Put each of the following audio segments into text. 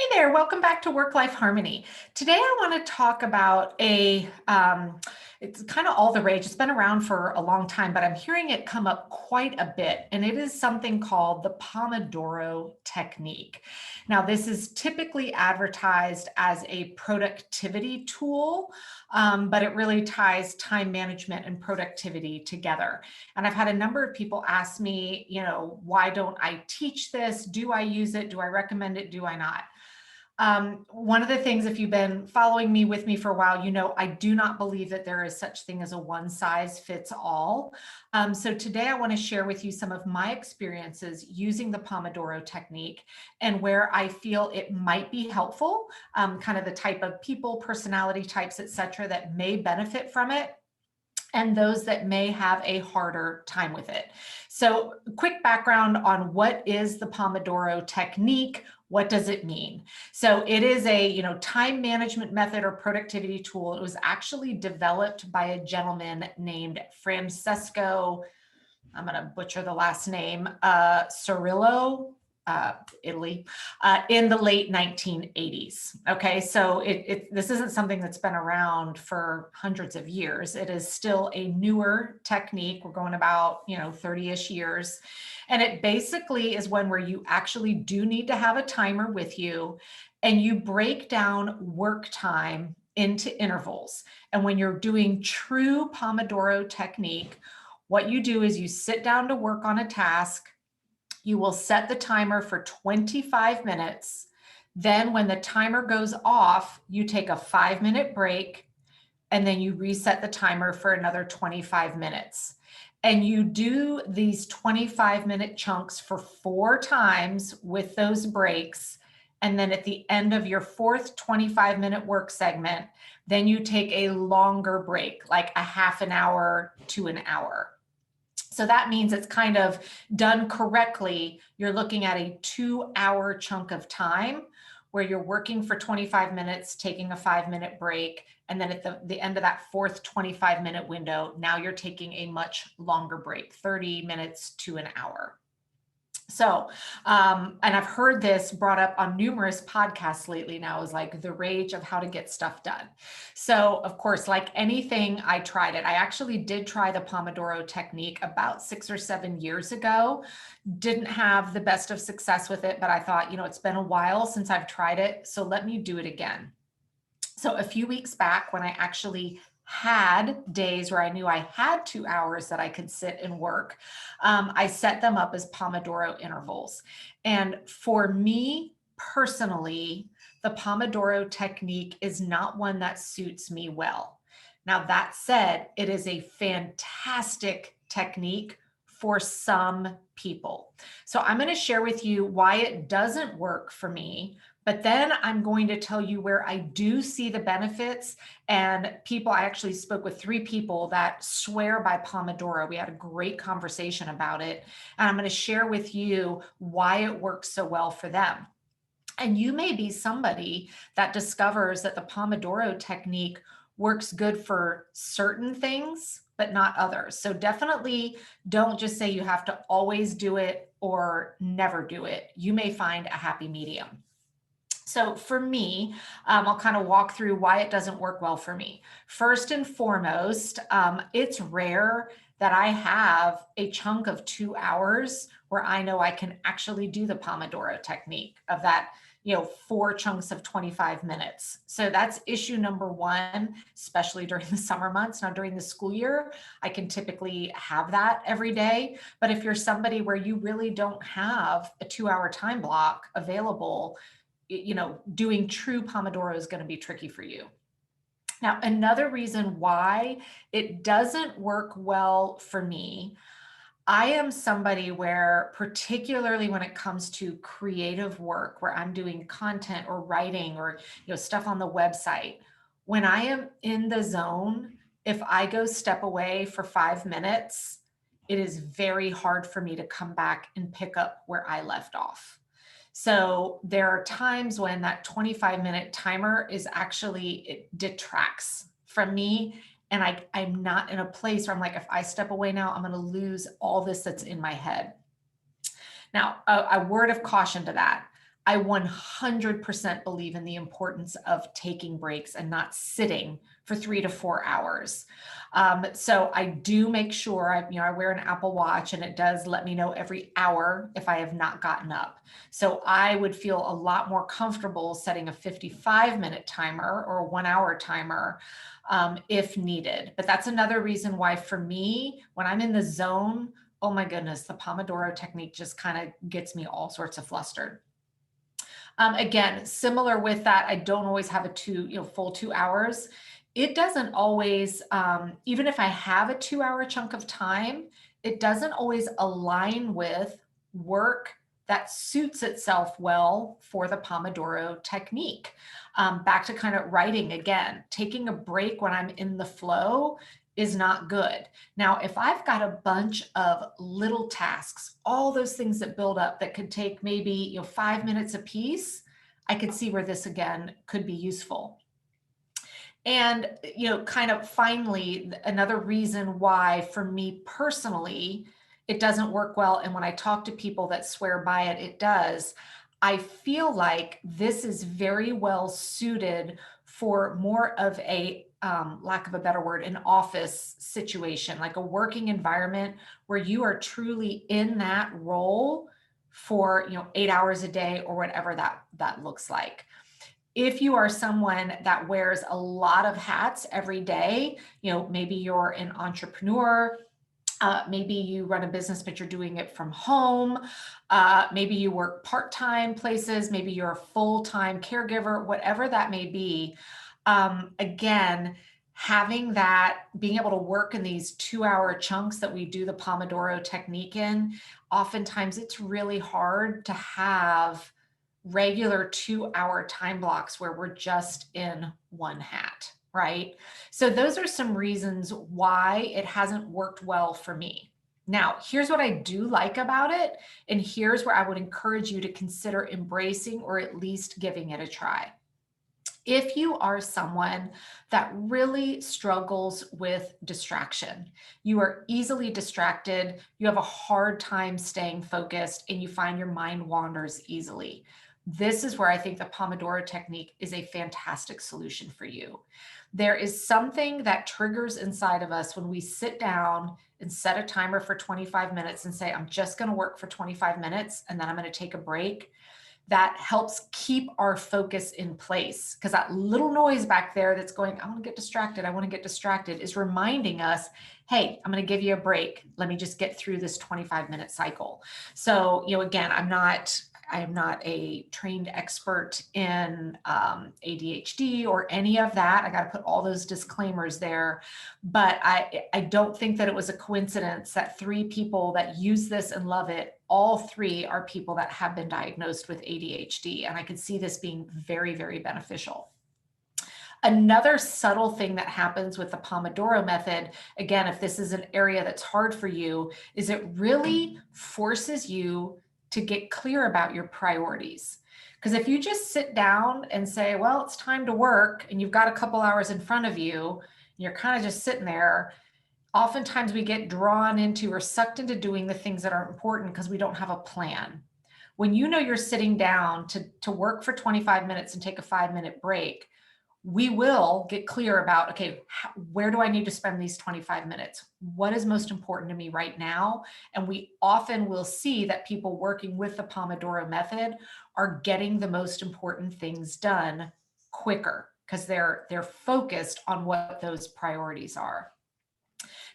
Hey there, welcome back to Work-Life Harmony. Today I want to talk about it's kind of all the rage. It's been around for a long time, but I'm hearing it come up quite a bit, and it is something called the Pomodoro technique. Now, this is typically advertised as a productivity tool, but it really ties time management and productivity together. And I've had a number of people ask me, why don't I teach this? Do I use it? Do I recommend it? Do I not? One of the things, if you've been following me with me for a while, I do not believe that there is such thing as a one size fits all. So today I want to share with you some of my experiences using the Pomodoro technique and where I feel it might be helpful, kind of the type of people, personality types, etc., that may benefit from it, and those that may have a harder time with it. So quick background on what is the Pomodoro technique. What does it mean? So it is a time management method or productivity tool. It was actually developed by a gentleman named Francesco, I'm going to butcher the last name, Cirillo, Italy, in the late 1980s. Okay, so this isn't something that's been around for hundreds of years. It is still a newer technique. We're going about 30-ish years. And it basically is one where you actually do need to have a timer with you, and you break down work time into intervals. And when you're doing true Pomodoro technique, what you do is you sit down to work on a task. You will set the timer for 25 minutes. Then when the timer goes off, you take a 5-minute break, and then you reset the timer for another 25 minutes. And you do these 25-minute chunks for 4 times with those breaks. And then at the end of your fourth 25-minute work segment, then you take a longer break, like a half an hour to an hour. So that means it's kind of done correctly. You're looking at a 2-hour chunk of time where you're working for 25 minutes, taking a 5-minute break. And then at the end of that fourth 25-minute window, now you're taking a much longer break, 30 minutes to an hour. So, and I've heard this brought up on numerous podcasts lately now, is like the rage of how to get stuff done. So of course, like anything, I tried it. I actually did try the Pomodoro technique about 6 or 7 years ago. Didn't have the best of success with it, but I thought, it's been a while since I've tried it, so let me do it again. So a few weeks back, when I actually had days where I knew I had 2 hours that I could sit and work, I set them up as Pomodoro intervals. And for me personally, the Pomodoro technique is not one that suits me well. Now, that said, it is a fantastic technique for some people. So I'm going to share with you why it doesn't work for me, but then I'm going to tell you where I do see the benefits. And I actually spoke with 3 people that swear by Pomodoro. We had a great conversation about it. And I'm going to share with you why it works so well for them. And you may be somebody that discovers that the Pomodoro technique works good for certain things, but not others. So definitely don't just say you have to always do it or never do it. You may find a happy medium. So for me, I'll kind of walk through why it doesn't work well for me. First and foremost, it's rare that I have a chunk of 2 hours where I know I can actually do the Pomodoro technique of that, 4 chunks of 25 minutes. So that's issue number 1, especially during the summer months. Now, during the school year, I can typically have that every day. But if you're somebody where you really don't have a 2-hour time block available, doing true Pomodoro is going to be tricky for you. Now, another reason why it doesn't work well for me, I am somebody where, particularly when it comes to creative work, where I'm doing content or writing or stuff on the website, when I am in the zone, if I go step away for 5 minutes, it is very hard for me to come back and pick up where I left off. So there are times when that 25-minute timer it detracts from me. And I'm not in a place where I'm like, if I step away now, I'm going to lose all this that's in my head. Now, a word of caution to that. I 100% believe in the importance of taking breaks and not sitting for 3 to 4 hours. So I do make sure I wear an Apple Watch, and it does let me know every hour if I have not gotten up. So I would feel a lot more comfortable setting a 55-minute timer or a 1 hour timer if needed. But that's another reason why, for me, when I'm in the zone, oh my goodness, the Pomodoro technique just kind of gets me all sorts of flustered. Again, similar with that, I don't always have full 2 hours. It doesn't always, even if I have a 2 hour chunk of time, it doesn't always align with work that suits itself well for the Pomodoro technique. Back to kind of writing again, taking a break when I'm in the flow is not good. Now, if I've got a bunch of little tasks, all those things that build up that could take maybe 5 minutes a piece, I could see where this again could be useful. And kind of finally, another reason why for me personally, it doesn't work well. And when I talk to people that swear by it, it does. I feel like this is very well suited for more of a lack of a better word, an office situation, like a working environment where you are truly in that role for 8 hours a day or whatever that looks like. If you are someone that wears a lot of hats every day, maybe you're an entrepreneur, maybe you run a business, but you're doing it from home. Maybe you work part-time places. Maybe you're a full-time caregiver, whatever that may be. Again, having that, being able to work in these 2 hour chunks that we do the Pomodoro technique in, oftentimes it's really hard to have regular 2 hour time blocks where we're just in one hat, right? So those are some reasons why it hasn't worked well for me. Now, here's what I do like about it, and here's where I would encourage you to consider embracing or at least giving it a try. If you are someone that really struggles with distraction, you are easily distracted, you have a hard time staying focused, and you find your mind wanders easily, this is where I think the Pomodoro technique is a fantastic solution for you. There is something that triggers inside of us when we sit down and set a timer for 25 minutes and say, I'm just going to work for 25 minutes and then I'm going to take a break. That helps keep our focus in place, because that little noise back there that's going, I want to get distracted, I want to get distracted, is reminding us, hey, I'm going to give you a break. Let me just get through this 25-minute cycle. So, again, I am not a trained expert in ADHD or any of that. I got to put all those disclaimers there. But I don't think that it was a coincidence that 3 people that use this and love it, all 3 are people that have been diagnosed with ADHD. And I could see this being very, very beneficial. Another subtle thing that happens with the Pomodoro method, again, if this is an area that's hard for you, is it really forces you to get clear about your priorities. Because if you just sit down and say, well, it's time to work, and you've got a couple hours in front of you, and you're kind of just sitting there, oftentimes we get drawn into or sucked into doing the things that are important because we don't have a plan. When you're sitting down to work for 25 minutes and take a 5-minute break, we will get clear about, okay, where do I need to spend these 25 minutes? What is most important to me right now? And we often will see that people working with the Pomodoro method are getting the most important things done quicker because they're focused on what those priorities are.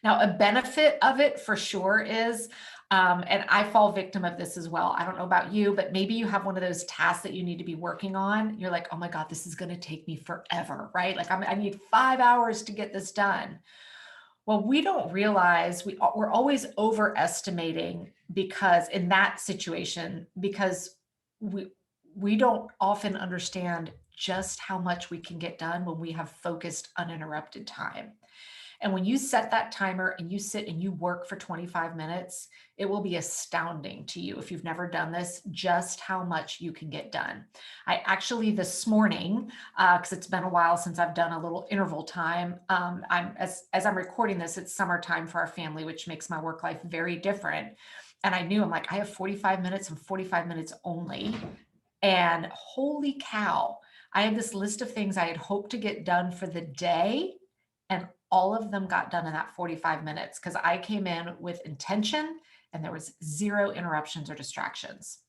Now, a benefit of it for sure is, and I fall victim of this as well. I don't know about you, but maybe you have one of those tasks that you need to be working on. You're like, oh my God, this is going to take me forever, right? Like I need 5 hours to get this done. Well, we don't realize we're always overestimating, because in that situation, because we don't often understand just how much we can get done when we have focused, uninterrupted time. And when you set that timer and you sit and you work for 25 minutes, it will be astounding to you, if you've never done this, just how much you can get done. I actually, this morning, because it's been a while since I've done a little interval time, as I'm recording this, it's summertime for our family, which makes my work life very different. And I'm like, I have 45 minutes and 45 minutes only. And holy cow, I had this list of things I had hoped to get done for the day, and all of them got done in that 45 minutes because I came in with intention and there was zero interruptions or distractions.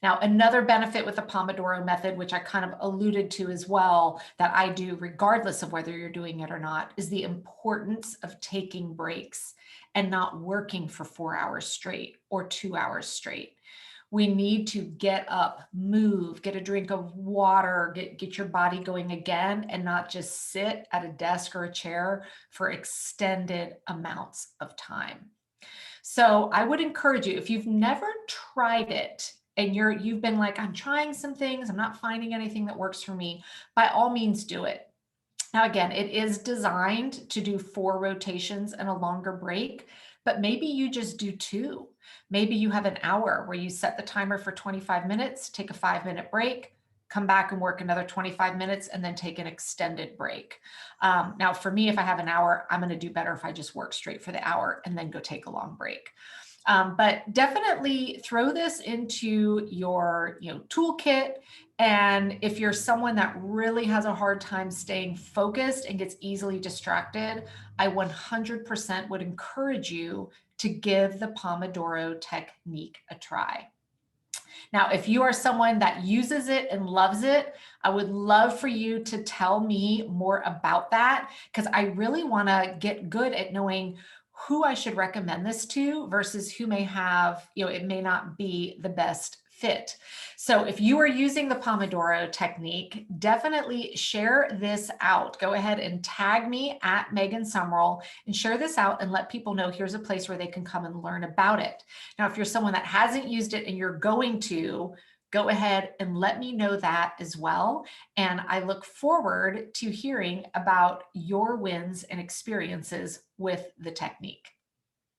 Now, another benefit with the Pomodoro method, which I kind of alluded to as well, that I do regardless of whether you're doing it or not, is the importance of taking breaks and not working for 4 hours straight or 2 hours straight. We need to get up, move, get a drink of water, get your body going again, and not just sit at a desk or a chair for extended amounts of time. So I would encourage you, if you've never tried it and you've been like, I'm trying some things, I'm not finding anything that works for me, by all means do it. Now, again, it is designed to do 4 rotations and a longer break, but maybe you just do two. Maybe you have an hour where you set the timer for 25 minutes, take a 5 minute break, come back and work another 25 minutes, and then take an extended break. Now, for me, if I have an hour, I'm going to do better if I just work straight for the hour and then go take a long break. But definitely throw this into your toolkit. And if you're someone that really has a hard time staying focused and gets easily distracted, I 100% would encourage you to give the Pomodoro technique a try. Now, if you are someone that uses it and loves it, I would love for you to tell me more about that because I really want to get good at knowing who I should recommend this to versus who may have, it may not be the best fit. So if you are using the Pomodoro technique, definitely share this out. Go ahead and tag me at Megan Summerall and share this out and let people know here's a place where they can come and learn about it. Now, if you're someone that hasn't used it and you're going to, go ahead and let me know that as well. And I look forward to hearing about your wins and experiences with the technique.